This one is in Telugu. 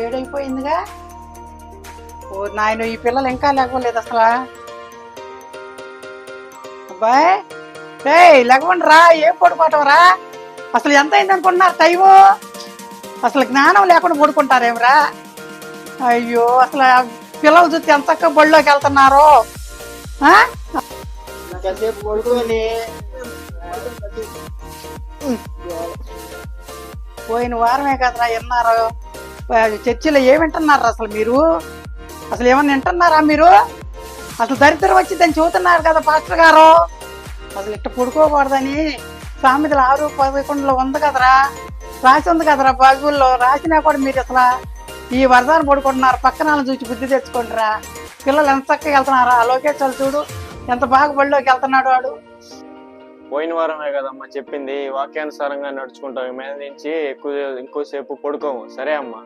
ఏడైపోయిందిగా. ఓ నాయన, ఈ పిల్లలు ఇంకా లేకపోలేదు అసలు. అబ్బాయి, లేకపోండి రా, ఏం పడుకోవటం రా. అసలు ఎంత అయింది అనుకుంటున్నారు టైము? అసలు జ్ఞానం లేకుండా పడుకుంటారేమరా? అయ్యో, అసలు పిల్లలు చూస్తే ఎంత చక్కగా బళ్ళోకి వెళ్తున్నారు. పోయిన వారమే కదరా విన్నారు. చర్చిలో ఏమి వింటున్నారు అసలు మీరు? అసలు ఏమన్నా వింటున్నారా మీరు? అసలు దరిద్రం వచ్చిందని చెబుతున్నారు కదా పాస్టర్ గారు. అసలు ఇట్ట పడుకోకూడదని సామెతలు 6:11 ఉంది కదరా, రాసి ఉంది కదరా బైబుల్లో. రాసినా కూడా మీరు అసలు ఈ వరదాన్ని పడుకుంటున్నారు. పక్కన చూసి బుద్ధి తెచ్చుకుంటారా? పిల్లలు ఎంత చక్కగా వెళ్తున్నారా? లోకేష్ వాళ్ళు చూడు ఎంత బాగా బళ్ళోకి వెళ్తున్నాడు వాడు. పోయిన వారమే కదమ్మా చెప్పింది, వాక్యానుసారంగా నడుచుకుంటాం. మీద నుంచి ఎక్కువసేపు పడుకోము. సరే అమ్మా.